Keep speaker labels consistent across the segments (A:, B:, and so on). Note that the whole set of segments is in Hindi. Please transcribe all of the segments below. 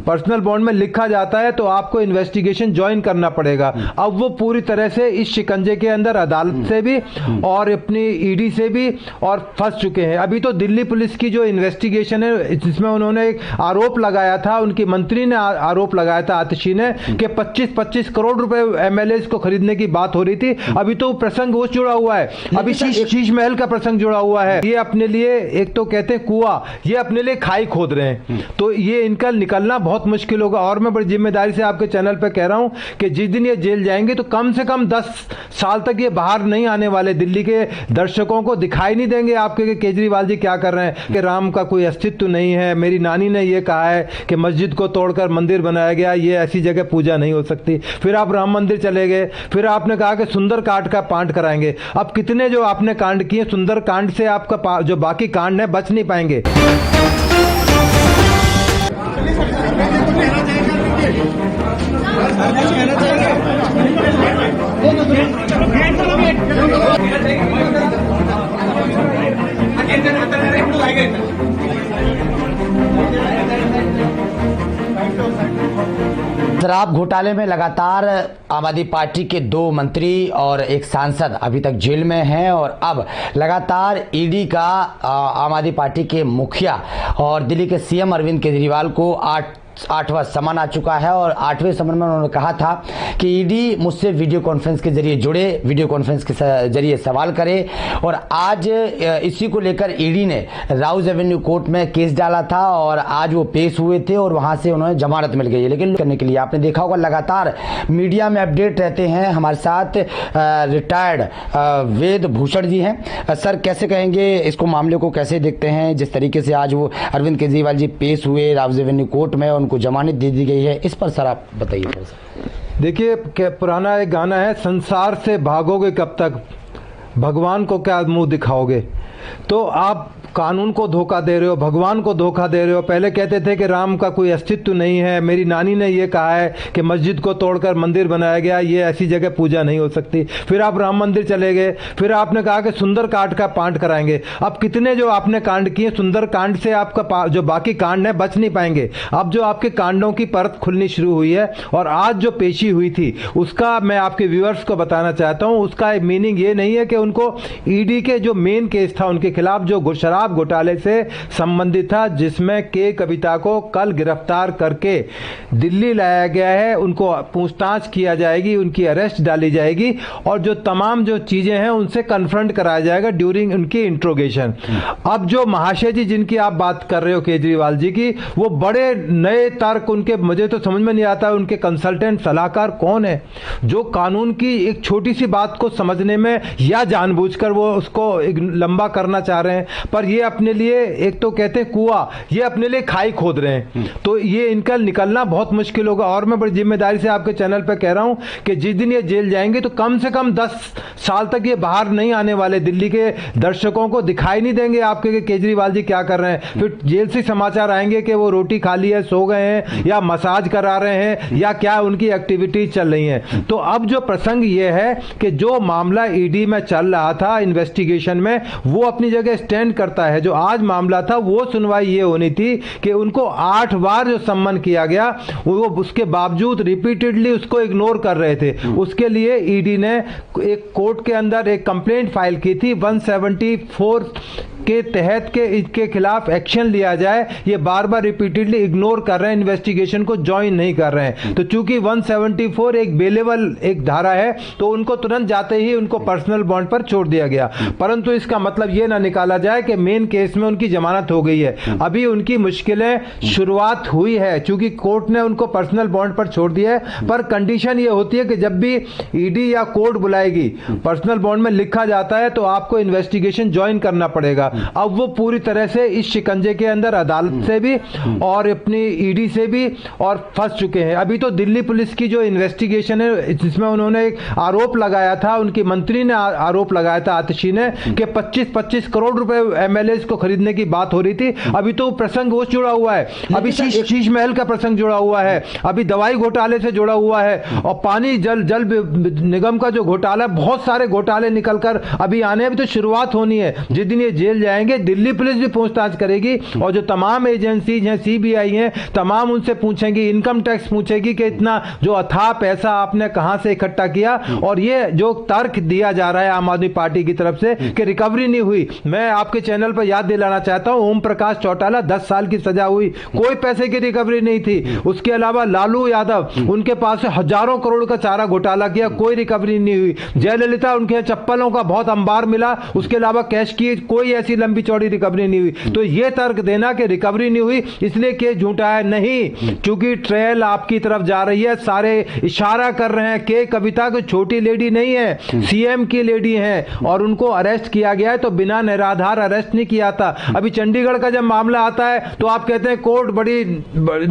A: पर्सनल बॉन्ड में लिखा जाता है तो आपको इन्वेस्टिगेशन ज्वाइन करना पड़ेगा। अब वो पूरी तरह से इस शिकंजे के अंदर अदालत से भी और अपनी ईडी से भी और फंस चुके हैं। अभी तो दिल्ली पुलिस की जो इन्वेस्टिगेशन है जिसमें उन्होंने एक आरोप लगाया था, उनकी मंत्री ने आरोप लगाया था आतिशी ने कि 25-25 करोड़ रुपए एमएलए को खरीदने की बात हो रही थी। अभी तो प्रसंग वो जुड़ा हुआ है, अभी शीश महल का प्रसंग जुड़ा हुआ है। ये अपने लिए एक तो कहते हैं कुआं, ये अपने लिए खाई खोद रहे हैं, तो ये इनका निकलना बहुत मुश्किल होगा। और मैं बड़ी जिम्मेदारी से आपके चैनल पे कह रहा हूं कि जिस दिन ये जेल जाएंगे तो कम से कम 10 साल तक ये बाहर नहीं आने वाले। दिल्ली के दर्शकों को दिखाई नहीं देंगे आपके केजरीवाल जी क्या कर रहे हैं कि राम का कोई अस्तित्व नहीं है। मेरी नानी ने ये कहा है कि मस्जिद को तोड़कर मंदिर बनाया गया, ये ऐसी जगह पूजा नहीं हो सकती। फिर आप राम मंदिर चले गए, फिर आपने कहा कि सुंदर कांड का पाठ कराएंगे। अब कितने जो आपने कांड किए, सुंदर कांड से आपका जो बाकी कांड है बच नहीं पाएंगे।
B: शराब घोटाले में लगातार आम आदमी पार्टी के 2 मंत्री और एक सांसद अभी तक जेल में हैं और अब लगातार ईडी का आम आदमी पार्टी के मुखिया और दिल्ली के सीएम अरविंद केजरीवाल को 8वां समन आ चुका है। और 8वें समन में उन्होंने कहा था कि ईडी मुझसे वीडियो कॉन्फ्रेंस के जरिए जुड़े, वीडियो कॉन्फ्रेंस के जरिए सवाल करे। और आज इसी को लेकर ईडी ने राउज एवेन्यू कोर्ट में केस डाला था और आज वो पेश हुए थे और वहां से उन्हें जमानत मिल गई है। लेकिन करने के लिए आपने देखा होगा लगातार मीडिया में अपडेट रहते हैं। हमारे साथ रिटायर्ड वेद भूषण जी हैं। सर, कैसे कहेंगे इसको, मामले को कैसे देखते हैं जिस तरीके से आज वो अरविंद केजरीवाल जी पेश हुए राउज एवेन्यू कोर्ट में, उनको जमानत दे दी गई है, इस पर सर आप बताइए।
A: देखिए, पुराना एक गाना है, संसार से भागोगे कब तक, भगवान को क्या मुंह दिखाओगे। तो आप कानून को धोखा दे रहे हो, भगवान को धोखा दे रहे हो। पहले कहते थे कि राम का कोई अस्तित्व नहीं है, मेरी नानी ने ये कहा है कि मस्जिद को तोड़कर मंदिर बनाया गया, ये ऐसी जगह पूजा नहीं हो सकती। फिर आप राम मंदिर चले गए, फिर आपने कहा कि सुंदर कांड का पाठ कराएंगे। अब कितने जो आपने कांड किए, सुंदर कांड से आपका जो बाकी कांड है बच नहीं पाएंगे। अब जो आपके कांडों की परत खुलनी शुरू हुई है और आज जो पेशी हुई थी उसका मैं आपके व्यूअर्स को बताना चाहता हूं। उसका मीनिंग ये नहीं है कि उनको ईडी के जो मेन केस था उनके खिलाफ जो शराब घोटाले से संबंधित था, जिसमें के कविता को कल गिरफ्तार करके दिल्ली लाया गया है, उनको पूछताछ किया जाएगी, उनकी अरेस्ट डाली जाएगी और जो तमाम जो चीजें हैं उनसे कन्फ्रंट कराया जाएगा ड्यूरिंग उनकी इंट्रोगेशन। अब जो महाशय जी जिनकी आप बात कर रहे हो केजरीवाल जी की, वो बड़े नए तर्क उनके, मुझे तो समझ में नहीं आता उनके कंसल्टेंट सलाहकार कौन है जो कानून की एक छोटी सी बात को समझने में या जानबूझकर वो उसको एक लंबा करना चाह रहे हैं। पर ये अपने लिए एक तो कहते हैं कुआं, ये अपने लिए खाई खोद रहे हैं, तो ये इनका निकलना बहुत मुश्किल होगा। और मैं बड़ी जिम्मेदारी से आपके चैनल पे कह रहा हूं कि जिस दिन ये जेल जाएंगे तो कम से कम 10 साल तक ये बाहर नहीं आने वाले। दिल्ली के दर्शकों को दिखाई नहीं देंगे आपके केजरीवाल जी क्या कर रहे हैं। फिर जेल से समाचार आएंगे कि वो रोटी खा ली है, सो गए हैं, या मसाज करा रहे हैं, या क्या उनकी एक्टिविटीज चल रही हैं। तो अब जो प्रसंग ये है कि जो मामला ईडी में चल रहा था इन्वेस्टिगेशन में, वो अपनी जगह स्टैंड करता है। जो आज मामला था वो सुनवाई ये होनी थी कि उनको 8 बार जो सम्मन किया गया वो उसके बावजूद रिपीटेडली उसको इग्नोर कर रहे थे। उसके लिए ईडी ने एक कोर्ट के अंदर एक कंप्लेंट फाइल की थी 174 के तहत के इसके खिलाफ एक्शन लिया जाए। ये बार बार रिपीटेडली इग्नोर कर रहे हैं, इन्वेस्टिगेशन को ज्वाइन नहीं कर रहे हैं। तो चूंकि 174 एक बेलेबल एक धारा है तो उनको तुरंत जाते ही उनको पर्सनल बॉन्ड पर छोड़ दिया गया। परंतु इसका मतलब ये ना निकाला जाए कि मेन केस में उनकी जमानत हो गई है। अभी उनकी मुश्किलें शुरुआत हुई है, चूंकि कोर्ट ने उनको पर्सनल बॉन्ड पर छोड़ दिया है। पर कंडीशन ये होती है कि जब भी ईडी या कोर्ट बुलाएगी, पर्सनल बॉन्ड में लिखा जाता है तो आपको इन्वेस्टिगेशन ज्वाइन करना पड़ेगा। अब वो पूरी तरह से इस शिकंजे के अंदर अदालत से भी और अपनी ईडी से भी और फंस चुके हैं। अभी तो दिल्ली पुलिस की जो इन्वेस्टिगेशन है जिसमें उन्होंने एक आरोप लगाया था, उनकी मंत्री ने आरोप लगाया था आतिशी ने कि 25-25 करोड़ रुपए एमएलए को खरीदने की बात हो रही थी। अभी तो प्रसंग वो जुड़ा हुआ है, अभी शीश महल का प्रसंग जुड़ा हुआ है, अभी दवाई घोटाले से जुड़ा हुआ है और पानी जल निगम का जो घोटाला, बहुत सारे घोटाले निकलकर अभी आने, अभी तो शुरुआत होनी है। जिस दिन ये जेल जाएंगे, दिल्ली पुलिस भी पूछताछ करेगी और जो तमाम एजेंसीज हैं, सीबीआई हैं, तमाम उनसे पूछेंगी, इनकम टैक्स पूछेगी कि इतना जो अथाह पैसा आपने कहां से इकट्ठा किया। और ये जो तर्क दिया जा रहा है आम आदमी पार्टी की तरफ से कि रिकवरी नहीं हुई, मैं आपके चैनल पर याद दिलाना चाहता हूं, ओम प्रकाश चौटाला 10 साल की सजा हुई, कोई पैसे की रिकवरी नहीं थी। उसके अलावा लालू यादव, उनके पास से हजारों करोड़ का चारा घोटाला किया, कोई रिकवरी नहीं हुई। जयललिता, उनके चप्पलों का बहुत अंबार मिला, उसके अलावा कैश की कोई ऐसी लंबी चौड़ी रिकवरी नहीं हुई। तो ये तर्क देना कि रिकवरी नहीं हुई इसलिए केस झूठा है, नहीं, क्योंकि ट्रेल आपकी तरफ जा रही है, सारे इशारा कर रहे हैं कि कविता कोई छोटी लेडी नहीं है, सीएम की लेडी है और उनको अरेस्ट किया गया है, तो बिना निराधार अरेस्ट नहीं किया था। अभी चंडीगढ़ का जब मामला आता है तो आप कहते हैं कोर्ट बड़ी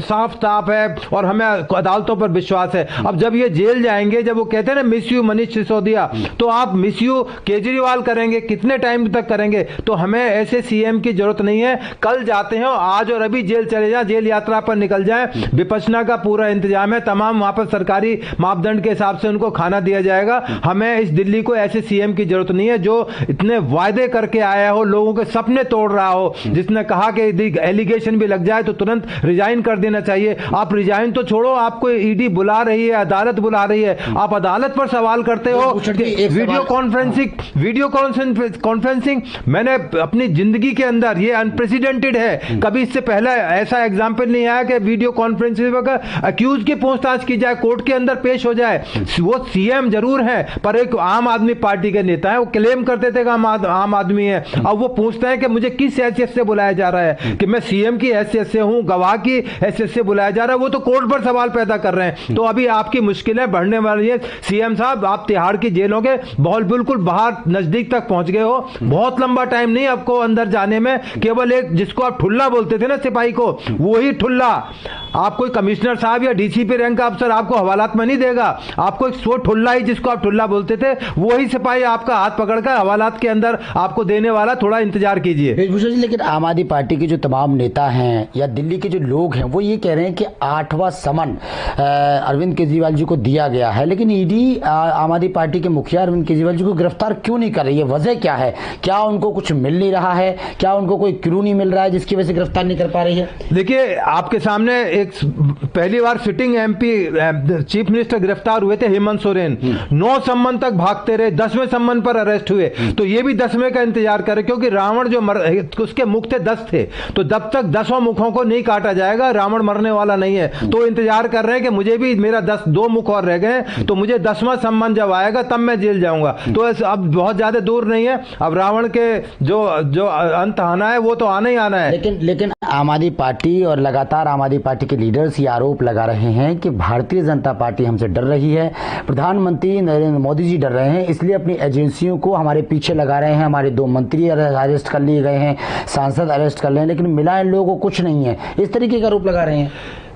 A: साफ है और हमें अदालतों पर विश्वास है। अब जब ये जेल जाएंगे, जब वो कहते हैं ना मिस यू मनीष सिसोदिया, तो आप मिस यू केजरीवाल करेंगे, कितने टाइम तक करेंगे? तो हमें ऐसे सीएम की जरूरत नहीं है। कल जाते हैं, आज और अभी जेल चले जाए, जेल यात्रा पर निकल जाए। विपश्यना का पूरा इंतजाम है, तमाम वहां पर सरकारी मापदंड के हिसाब से उनको खाना दिया जाएगा। हमें इस दिल्ली को ऐसे सीएम की जरूरत नहीं है जो इतने वायदे करके आया हो, लोगों के सपने तोड़ रहा हो, जिसने कहा कि एलिगेशन भी लग जाए तो तुरंत रिजाइन कर देना चाहिए। आप रिजाइन तो छोड़ो, आपको ईडी बुला रही है, अदालत बुला रही है, आप अदालत पर सवाल करते हो। वीडियो कॉन्फ्रेंसिंग मैंने अपनी जिंदगी के अंदर, ये अनप्रेसिडेंटेड है, कभी इससे पहले ऐसा एग्जाम्पल नहीं आया कि वीडियो कॉन्फ्रेंसिंग पर अक्यूज की पूछताछ की जाए, कोर्ट के अंदर पेश हो जाए। वो सीएम जरूर है पर एक आम आदमी पार्टी के नेता है, वो क्लेम करते थे कि आम आदमी है। अब वो पूछते हैं कि मुझे किस हैसियत से बुलाया जा रहा है, कि मैं सीएम की हैसियत से हूं, गवाह की हैसियत से बुलाया जा रहा है, वो तो कोर्ट पर सवाल पैदा कर रहे हैं। तो अभी आपकी मुश्किलें बढ़ने वाली है। सीएम साहब, आप तिहाड़ की जेलों के बहुत बिल्कुल बाहर नजदीक तक पहुंच गए हो, बहुत लंबा टाइम नहीं आपको अंदर जाने में। केवल एक, जिसको आप ठुल्ला बोलते थे ना सिपाही को, वही ठुल्ला, आप कोई कमिश्नर साहब या डीसीपी रैंक का अफसर आपको हवालात में नहीं देगा, आपको एक सो ठुल्ला ही, जिसको आप ठुल्ला बोलते थे, वही सिपाही आपका हाथ पकड़कर हवालात के अंदर आपको देने वाला। थोड़ा इंतजार कीजिए।
B: वेशभूषण जी, लेकिन आम आदमी पार्टी के जो तमाम नेता हैं या दिल्ली के जो लोग हैं, वो ये कह रहे हैं कि 8वां समन अरविंद केजरीवाल जी को दिया गया है, लेकिन ईडी आम आदमी पार्टी के मुखिया अरविंद केजरीवाल जी को गिरफ्तार क्यों नहीं कर रही है? वजह क्या है? क्या उनको कुछ मिल नहीं रहा है? क्या उनको कोई क्लू नहीं मिल रहा है जिसकी वजह से गिरफ्तार नहीं कर पा रही है?
A: देखिए, आपके सामने एक पहली बार सिटिंग एमपी चीफ मिनिस्टर गिरफ्तार हुए थे, हेमंत सोरेन, 9 सम्मन तक भागते रहे, 10वें सम्मन पर अरेस्ट हुए। तो ये भी 10वें का इंतजार करे, क्योंकि रावण जो उसके मुख थे 10 थे, तो जब तक 10 मुखों को नहीं काटा जाएगा रावण मरने वाला नहीं है। तो इंतजार कर रहे हैं कि मुझे भी, मेरा 2 मुख और रह गए, तो मुझे 10वां सम्मन जब आएगा तब मैं जेल जाऊंगा। तो अब बहुत ज्यादा दूर नहीं है, अब रावण के जो अंत आना है वो तो आना ही आना है।
B: लेकिन आम आदमी पार्टी और लगातार आम आदमी पार्टी के लीडर्स ये आरोप लगा रहे हैं कि भारतीय जनता पार्टी हमसे डर रही है, प्रधानमंत्री नरेंद्र मोदी जी डर रहे हैं, इसलिए अपनी एजेंसियों को हमारे पीछे लगा रहे हैं। हमारे 2 मंत्री अरेस्ट कर लिए गए हैं, सांसद अरेस्ट कर लिए हैं, लेकिन मिला इन लोगों को कुछ नहीं है, इस तरीके का आरोप लगा रहे हैं।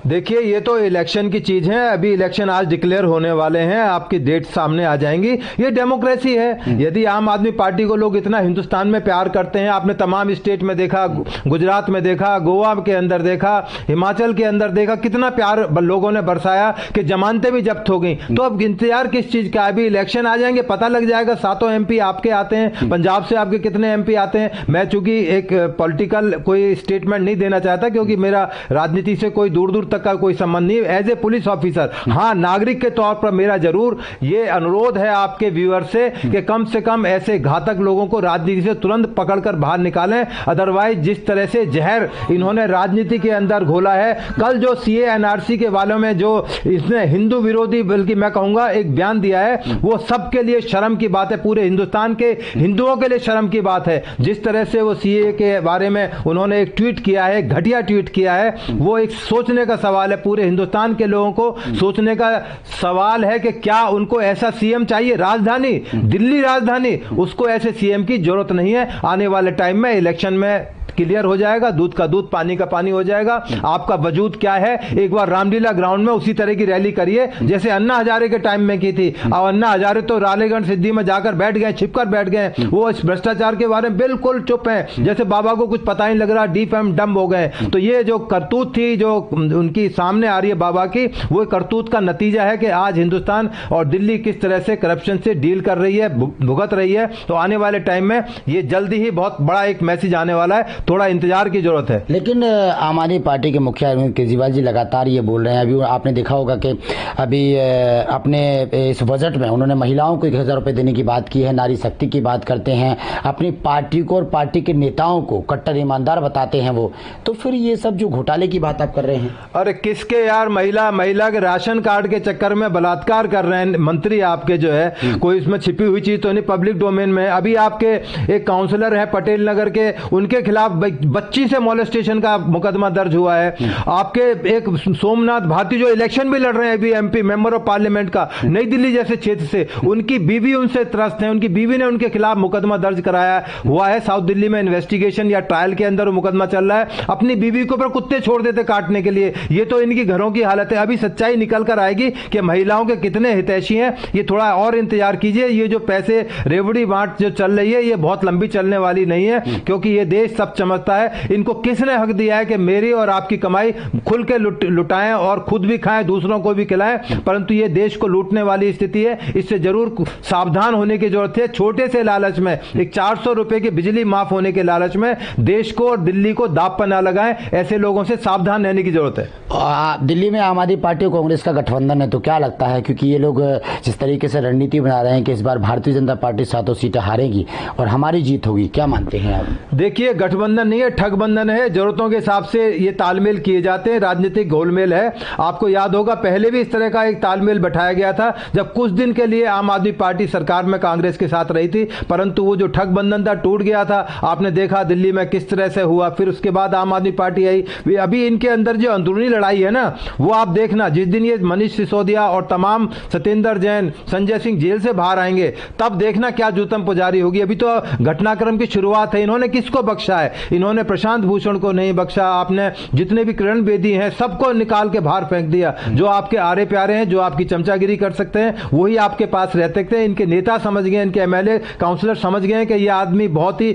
A: देखिए, ये तो इलेक्शन की चीज है, अभी इलेक्शन आज डिक्लेयर होने वाले हैं, आपकी डेट सामने आ जाएंगी। ये डेमोक्रेसी है। यदि आम आदमी पार्टी को लोग इतना हिंदुस्तान में प्यार करते हैं, आपने तमाम स्टेट में देखा, गुजरात में देखा, गोवा के अंदर देखा, हिमाचल के अंदर देखा, कितना प्यार लोगों ने बरसाया कि जमानतें भी जब्त हो गई। तो अब इंतजार किस चीज का? अभी इलेक्शन आ जाएंगे, पता लग जाएगा। 7 एमपी आपके आते हैं, पंजाब से आपके कितने एमपी आते हैं। मैं चूंकि एक पॉलिटिकल कोई स्टेटमेंट नहीं देना चाहता, क्योंकि मेरा राजनीति से कोई दूर दूर तक का कोई संबंध नहीं। एज ए पुलिस ऑफिसर, हाँ, नागरिक के तौर पर मेरा जरूर ये अनुरोध है आपके व्यूअर से कि कम से कम ऐसे घातक लोगों को राजनीति से तुरंत पकड़कर बाहर निकालें। अदरवाइज जिस तरह से जहर इन्होंने राजनीति के अंदर घोला है, कल जो सीए एनआरसी के वालों में जो इसने हिंदू विरोधी, बल्कि मैं कहूंगा एक बयान दिया है, वो सबके लिए शर्म की बात है, पूरे हिंदुस्तान के हिंदुओं के लिए शर्म की बात है। जिस तरह से वो सीए के बारे में उन्होंने एक ट्वीट किया है, घटिया ट्वीट किया है, वो एक सोचने का सवाल है। पूरे हिंदुस्तान के लोगों को सोचने का सवाल है कि क्या उनको ऐसा सीएम चाहिए? राजधानी दिल्ली, राजधानी, उसको ऐसे सीएम की जरूरत नहीं है। आने वाले टाइम में इलेक्शन में क्लियर हो जाएगा, दूध का दूध पानी का पानी हो जाएगा। आपका वजूद क्या है, एक बार रामलीला ग्राउंड में उसी तरह की रैली करिए जैसे अन्ना हजारे के टाइम में की थी। और अन्ना हजारे तो रालेगंज सिद्धि में जाकर बैठ गए, छिपकर बैठ गए, वो इस भ्रष्टाचार के बारे में बिल्कुल चुप है, जैसे बाबा को कुछ पता ही लग रहा, डीप एंड डम हो गए। तो ये जो करतूत थी जो उनकी सामने आ रही है बाबा की, वो करतूत का नतीजा है कि आज हिंदुस्तान और दिल्ली किस तरह से करप्शन से डील कर रही है, भुगत रही है। तो आने वाले टाइम में ये जल्दी ही बहुत बड़ा एक मैसेज आने वाला है, थोड़ा इंतजार की जरूरत है।
B: लेकिन आम आदमी पार्टी के मुखिया अरविंद केजरीवाल जी लगातार ये बोल रहे हैं, अभी आपने देखा होगा कि अभी अपने इस बजट में उन्होंने महिलाओं को 1000 रुपये देने की बात की है, नारी शक्ति की बात करते हैं, अपनी पार्टी को और पार्टी के नेताओं को कट्टर ईमानदार बताते हैं वो। तो फिर ये सब जो घोटाले की बात आप कर रहे हैं,
A: अरे किसके यार, महिला के राशन कार्ड के चक्कर में बलात्कार कर रहे हैं मंत्री आपके, जो है कोई इसमें छिपी हुई चीज तो नहीं, पब्लिक डोमेन में। अभी आपके एक काउंसलर है पटेल नगर के, उनके खिलाफ बच्ची से मोलेस्टेशन का मुकदमा दर्ज हुआ है। आपके एक सोमनाथ भारती जो इलेक्शन भी लड़ रहे हैं अभी, एमपी मेंबर ऑफ पार्लियामेंट का, नई दिल्ली जैसे क्षेत्र से, उनकी बीवी उनसे त्रस्त है, उनकी बीवी ने उनके खिलाफ मुकदमा दर्ज कराया हुआ है। साउथ दिल्ली में इन्वेस्टिगेशन या ट्रायल के अंदर मुकदमा चल रहा है। अपनी बीवी को पर कुत्ते छोड़ देते काटने के लिए। ये तो इनकी घरों की हालत है। अभी सच्चाई निकल कर आएगी कि महिलाओं के कितने हितैषी हैं। ये थोड़ा और इंतजार कीजिए। ये जो पैसे रेवड़ी बांट जो चल रही है, ये बहुत लंबी चलने वाली नहीं है, क्योंकि ये देश सब समझता है। इनको किसने हक दिया है कि मेरी और आपकी कमाई खुल के लुटाएं और खुद भी खाएं, दूसरों को भी खिलाएं, परंतु ये देश को लूटने वाली स्थिति है। इससे जरूर सावधान होने की जरूरत है। छोटे से लालच में, एक 400 रुपए की बिजली माफ होने के लालच में देश को और दिल्ली को दांव पर ना लगाएं। ऐसे लोगों से सावधान रहने की जरूरत है।
B: दिल्ली में आम आदमी पार्टी और कांग्रेस का गठबंधन है, तो क्या लगता है, क्योंकि ये लोग जिस तरीके से रणनीति बना रहे हैं कि इस बार भारतीय जनता पार्टी 7 सीटें हारेगी और हमारी जीत होगी, क्या मानते हैं आप?
A: देखिए, गठबंधन नहीं है, ठगबंधन है। जरूरतों के हिसाब से ये तालमेल किए जाते हैं, राजनीतिक घोलमेल है। आपको याद होगा पहले भी इस तरह का एक तालमेल बैठाया गया था, जब कुछ दिन के लिए आम आदमी पार्टी सरकार में कांग्रेस के साथ रही थी, परंतु वो जो ठगबंधन था टूट गया था। आपने देखा दिल्ली में किस तरह से हुआ। फिर उसके बाद आम आदमी पार्टी आई। अभी इनके अंदर जो अंदरूनी लड़ाई है ना, वो आप देखना, जिस दिन ये मनीष सिसोदिया और तमाम सत्येंद्र जैन, संजय सिंह जेल से बाहर आएंगे, तब देखना क्या जूतम पुजारी होगी। अभी तो घटनाक्रम की शुरुआत है। इन्होंने किसको बख्शा है? इन्होंने प्रशांत भूषण को नहीं बख्शा। आपने जितने भी किरण बेदी हैं सबको निकाल के बाहर फेंक दिया। जो आपके आरे प्यारे हैं, जो आपकी चमचागिरी कर सकते हैं, वही आपके पास रहते थे। इनके नेता समझ गए, इनके एमएलए काउंसलर समझ गए कि यह आदमी बहुत ही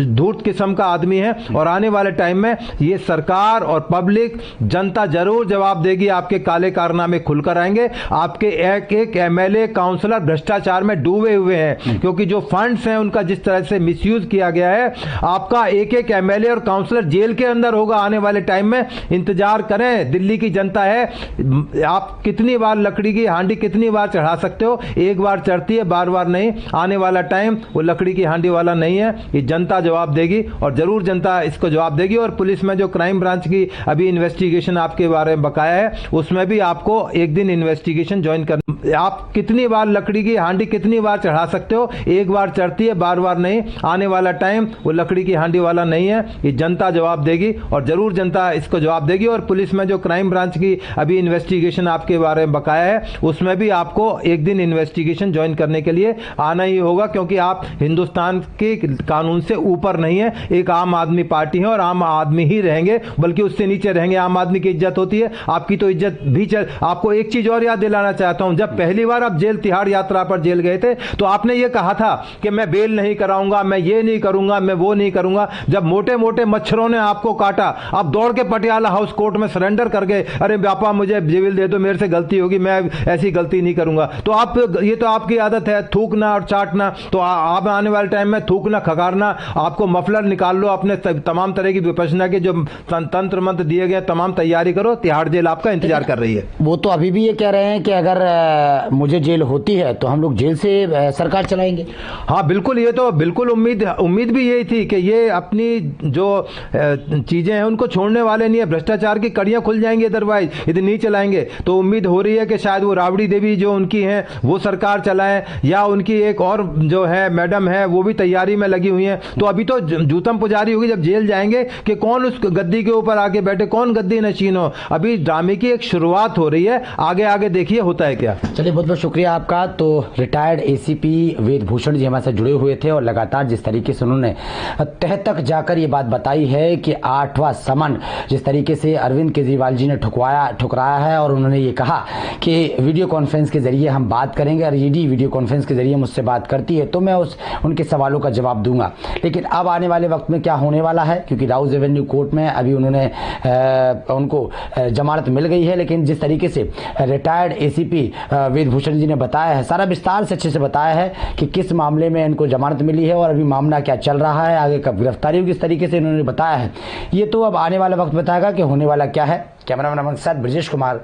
A: धूर्त किस्म का आदमी है, और आने वाले टाइम में ये सरकार और पब्लिक जनता जरूर जवाब देगी। आपके काले कारनामे खुलकर आएंगे। आपके एक एक एमएलए काउंसलर भ्रष्टाचार में डूबे हुए हैं, क्योंकि जो फंड्स हैं उनका जिस तरह से मिसयूज किया गया है। आपका एक एक एमएलए और काउंसलर जेल के अंदर होगा आने वाले टाइम में। इंतजार करें, दिल्ली की जनता है। आप कितनी बार लकड़ी की हांडी कितनी बार चढ़ा सकते हो? एक बार चढ़ती है, बार बार नहीं। आने वाला टाइम वो लकड़ी की हांडी वाला नहीं है। ये जनता जवाब देगी, और जरूर जनता इसको जवाब देगी। और पुलिस में जो क्राइम ब्रांच की अभी इन्वेस्टिगेशन आपके बारे में बकाया है, उसमें भी आपको एक दिन इन्वेस्टिगेशन ज्वाइन करना। आप कितनी बार लकड़ी की हांडी कितनी बार चढ़ा सकते हो? एक बार चढ़ती है, बार बार नहीं। आने वाला टाइम वो लकड़ी की हांडी वाला नहीं है। ये जनता जवाब देगी, और जरूर जनता इसको जवाब देगी। और पुलिस में जो क्राइम ब्रांच की अभी इन्वेस्टिगेशन आपके बारे में बकाया है, उसमें भी आपको एक दिन इन्वेस्टिगेशन ज्वाइन करने के लिए आना ही होगा, क्योंकि आप हिंदुस्तान के कानून से ऊपर नहीं है। एक आम आदमी पार्टी है और आम आदमी ही रहेंगे, बल्कि उससे नीचे रहेंगे। आम आदमी की इज्जत होती है, आपकी तो इज्जत भी आपको एक चीज और याद दिलाना चाहता हूं। जब पहली बार आप जेल तिहाड़ यात्रा पर जेल गए थे, तो आपने ये कहा था कि मैं बेल नहीं कराऊंगा, मैं ये नहीं करूंगा, मैं वो नहीं करूंगा। जब मोटे मोटे मच्छरों ने आपको काटा, आप दौड़ के पटियाला हाउस कोर्ट में सरेंडर कर गए। अरे बापा मुझे जेल दे दो, मेरे से गलती होगी, मैं ऐसी गलती नहीं करूंगा। तो आप, ये तो आपकी आदत है थूकना और चाटना। तो आप आने वाले टाइम में थूकना, खगारना, आपको मफलर निकाल लो, अपने तमाम तरह की विपश्यना के जो तंत्र मंत्र दिए गए तमाम तैयारी करो। तिहाड़ जेल आपका इंतजार कर रही है।
B: वो तो अभी भी ये कह रहे हैं कि अगर मुझे जेल होती है तो हम लोग जेल से सरकार चलाएंगे।
A: हाँ बिल्कुल, ये तो बिल्कुल उम्मीद भी यही थी कि ये अपनी जो चीजें हैं उनको छोड़ने वाले नहीं है। भ्रष्टाचार की कड़ियां खुल जाएंगी अदरवाइज यदि नहीं चलाएंगे। तो उम्मीद हो रही है कि शायद वो राबड़ी देवी जो उनकी हैं वो सरकार चलाएं, या उनकी एक और जो है मैडम है वो भी तैयारी में लगी हुई हैं। तो अभी तो जूतम पुजारी होगी जब जेल जाएंगे कि कौन उस गद्दी के ऊपर आके बैठे, कौन गद्दी नशीन हो। अभी ड्रामे की एक शुरुआत हो रही है, आगे आगे देखिए होता है क्या।
B: चलिए, बहुत बहुत शुक्रिया आपका। तो रिटायर्ड एसीपी वेद भूषण जी हमारे साथ जुड़े हुए थे और लगातार जिस तरीके से उन्होंने तह तक जाकर ये बात बताई है कि 8वां समन जिस तरीके से अरविंद केजरीवाल जी ने ठुकराया है, और उन्होंने ये कहा कि वीडियो कॉन्फ्रेंस के जरिए हम बात करेंगे और ईडी वीडियो कॉन्फ्रेंस के जरिए मुझसे बात करती है तो मैं उनके सवालों का जवाब दूंगा। लेकिन अब आने वाले वक्त में क्या होने वाला है, क्योंकि राउज एवेन्यू कोर्ट में अभी उनको जमानत मिल गई है, लेकिन जिस तरीके से रिटायर्ड एसीपी वेद भूषण जी ने बताया है, सारा विस्तार से अच्छे से बताया है कि किस मामले में इनको जमानत मिली है और अभी मामला क्या चल रहा है, आगे कब गिरफ्तारी होगी, किस तरीके से इन्होंने बताया है। ये तो अब आने वाला वक्त बताएगा कि होने वाला क्या है। कैमरामैन अमन के साथ ब्रजेश कुमार,